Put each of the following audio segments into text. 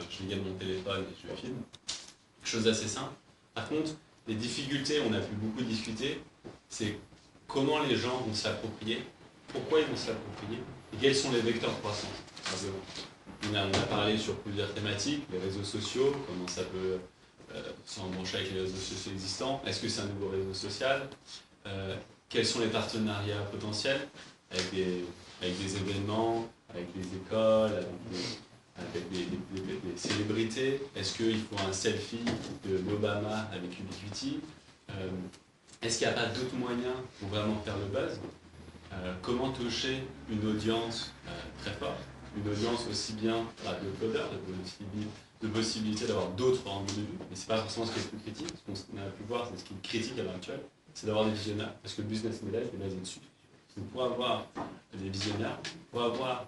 je regarde mon téléphone et je filme. Chose assez simple. Par contre, les difficultés, on a pu beaucoup discuter, c'est comment les gens vont s'approprier, pourquoi ils vont s'approprier, et quels sont les vecteurs de croissance. On a parlé sur plusieurs thématiques, les réseaux sociaux, comment ça peut s'embrancher avec les réseaux sociaux existants, est-ce que c'est un nouveau réseau social, quels sont les partenariats potentiels avec des événements, avec des écoles, avec des célébrités. Est-ce qu'il faut un selfie de l'Obama avec Ubiquiti? Est-ce qu'il n'y a pas d'autres moyens pour vraiment faire le buzz? Comment toucher une audience très forte, une audience aussi bien de codeurs, de possibilités d'avoir d'autres angles de vue, mais ce n'est pas forcément ce qui est le plus critique. Ce qu'on a pu voir, c'est ce qui est critique à l'heure actuelle, c'est d'avoir des visionnaires, parce que le business model est basé dessus. Donc pour avoir des visionnaires, pour avoir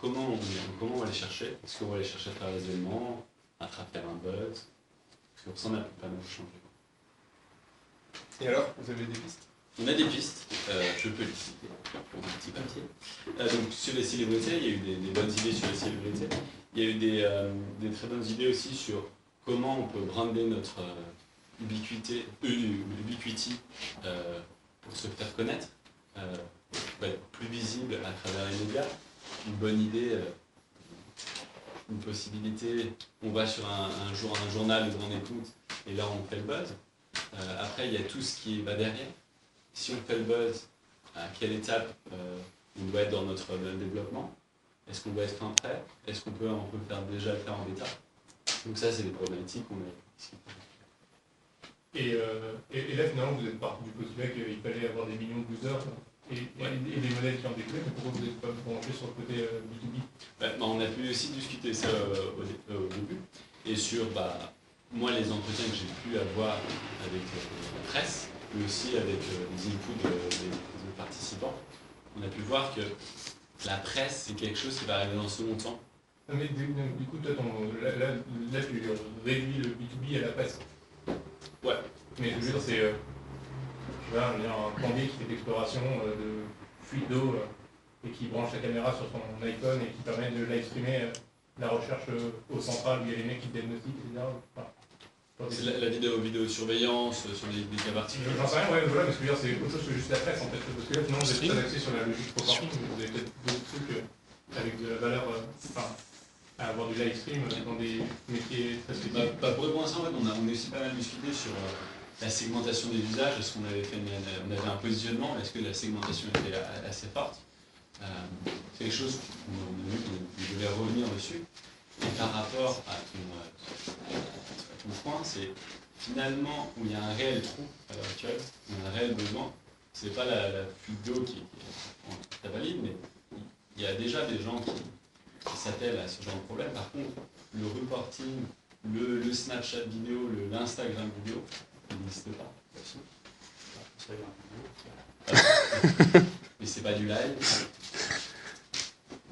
comment on va les chercher? Est-ce qu'on va les chercher à travers les événements, à travers un buzz? Parce que ça, on n'a pas mal changé. Et alors, vous avez des pistes? On a des pistes, je peux les citer pour un petit papier. Donc sur les célébrités, il y a eu des bonnes idées sur les célébrités. Il y a eu des très bonnes idées aussi sur comment on peut brander notre ubiquity pour se faire connaître, pour être plus visible à travers les médias. Une bonne idée, une possibilité, on va sur un journal de grande écoute et là on fait le buzz. Après il y a tout ce qui va derrière. Si on fait le buzz, à quelle étape on doit être dans notre développement? Est-ce qu'on doit être fin prêt? Est-ce qu'on peut déjà le faire en bêta? Donc ça c'est des problématiques qu'on a discutées. Et là finalement vous êtes parti du postulat qu'il fallait avoir des millions de users et des modèles qui en découlent, mais pourquoi vous n'êtes pas branché sur le côté B2B? On a pu aussi discuter ça au début, et sur moi les entretiens que j'ai pu avoir avec la presse, mais aussi avec les inputs des participants, on a pu voir que la presse c'est quelque chose qui va arriver dans le second temps. Non, mais du coup toi là tu réduis le B2B à la presse. Ouais. Mais je veux dire c'est un plombier qui fait de l'exploration de fuite d'eau et qui branche la caméra sur son iPhone et qui permet de live streamer la recherche au central où il y a les mecs qui diagnostiquent, etc. C'est la vidéosurveillance sur des cas particuliers. J'en sais rien, ouais, voilà, mais ce que je veux dire, c'est autre chose que juste la presse en fait. Parce que là, finalement, vous êtes très axé sur la logique proportion, mais vous avez peut-être d'autres trucs avec de la valeur, à avoir du live stream dans des métiers très spécifiques. Pour répondre à ça, en fait, on a aussi pas mal discuté sur la segmentation des usages. Est-ce qu'on avait on avait un positionnement, est-ce que la segmentation était assez forte? C'est quelque chose qu'on devait revenir dessus. Et par rapport à ton point, c'est finalement où il y a un réel trou à l'heure actuelle, où il y a un réel besoin. C'est pas la fuite d'eau qui est valide, mais il y a déjà des gens qui s'attellent à ce genre de problème. Par contre, le reporting, le Snapchat vidéo, l'Instagram vidéo, il n'existe pas. Mais c'est pas du live.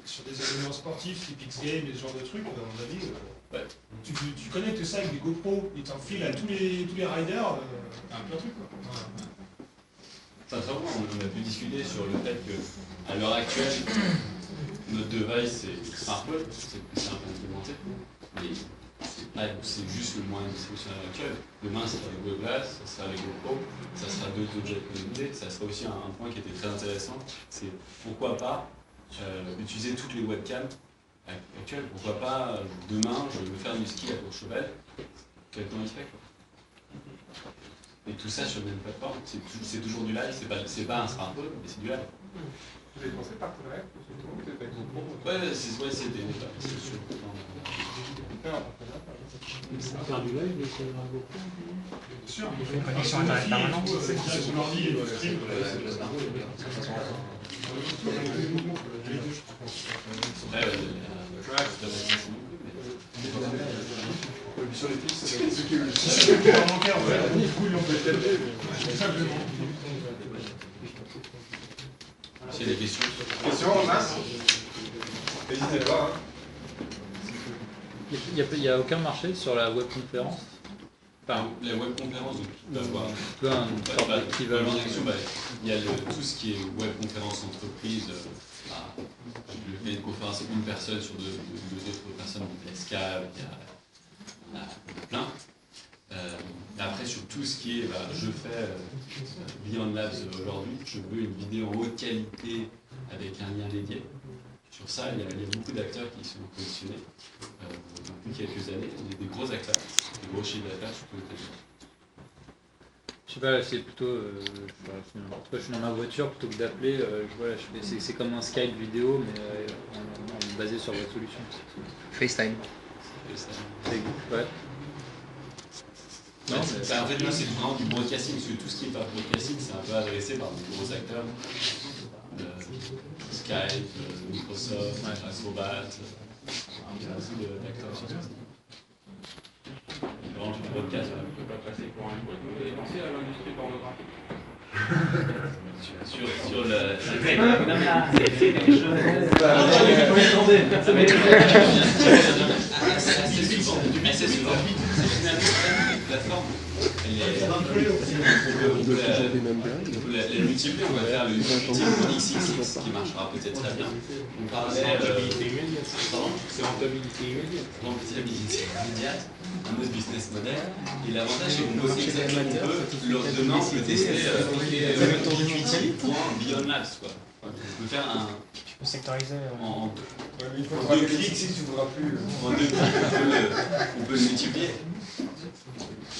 Sur des événements sportifs, type X-Games et ce genre de trucs, à mon avis, tu connectes ça avec des GoPro, ils t'enfilent à tous les riders, un peu un truc quoi. Sincèrement, on a pu discuter sur le fait qu'à l'heure actuelle, notre device c'est smartphone, c'est un peu implémenté, mais c'est juste le moyen de distribution à l'heure actuelle. Demain, ça sera les Google Glass, ça sera les GoPro, ça sera d'autres objets connectés. Ça sera aussi un point qui était très intéressant, c'est pourquoi pas utiliser toutes les webcams actuelles. Pourquoi pas demain, je veux faire du ski à Courchevel, quelqu'un y fait quoi. Et tout ça sur la même plateforme, c'est toujours du live, c'est pas un smartphone, mais c'est du live. Vous avez pensé partenariat pour ce tour, peut-être avec GoPro? C'était c'est sûr. Faire du live, mais ça va GoPro. Bien sûr, il faut une connexion internet permanente. C'est sur l'ordi, le stream. Sur les pistes, c'est ce qui est le C'est le complémentaire, du coup, ils l'ont fait simplement. C'est des questions. Question en masse? N'hésitez pas. Il n'y a aucun marché sur la webconférence? La webconférence, donc tu peux avoir un équivalent. Il y a tout ce qui est webconférence entreprise, le fait de conférencer une personne sur deux autres personnes en place. Sky, il y en a plein. Après, sur tout ce qui est, je fais Beyond Labs aujourd'hui, je veux une vidéo en haute qualité avec un lien dédié. Sur ça, il y a beaucoup d'acteurs qui sont positionnés depuis quelques années. On est des gros acteurs, des gros chiffres d'affaires, je peux te dire. Je sais pas, c'est plutôt. Je suis dans ma voiture plutôt que d'appeler. C'est comme un Skype vidéo, mais basé sur votre solution. FaceTime. Ouais. Non, en fait, nous, c'est vraiment du broadcasting, parce que tout ce qui n'est pas broadcasting, c'est un peu adressé par des gros acteurs. Skype, Microsoft, Acrobat, il y a beaucoup d'acteurs sur ça. Vraiment du broadcast. On ne peut pas passer pour un boîte, vous avez pensé à l'industrie pornographique. Sur le. Assez souvent. La plateforme, on peut la multiplier, on va faire le XXX qui marchera peut-être très bien. On parlait. C'est rentabilité immédiate, un autre business model. Et l'avantage, c'est qu'on peut aussi demain, on peut tester Beyond Labs. On peut faire un. Tu peux sectoriser. En deux clics si tu voudras plus. En 2 clics, on peut le multiplier.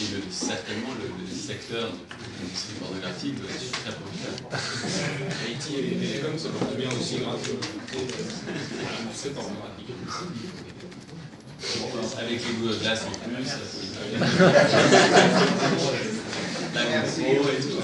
Et certainement le secteur de l'industrie pornographique doit être très profitable. Haïti et les télécoms, ça porte bien aussi grâce à l'industrie pornographique. Avec les Google Glass en plus, la GoPro et tout.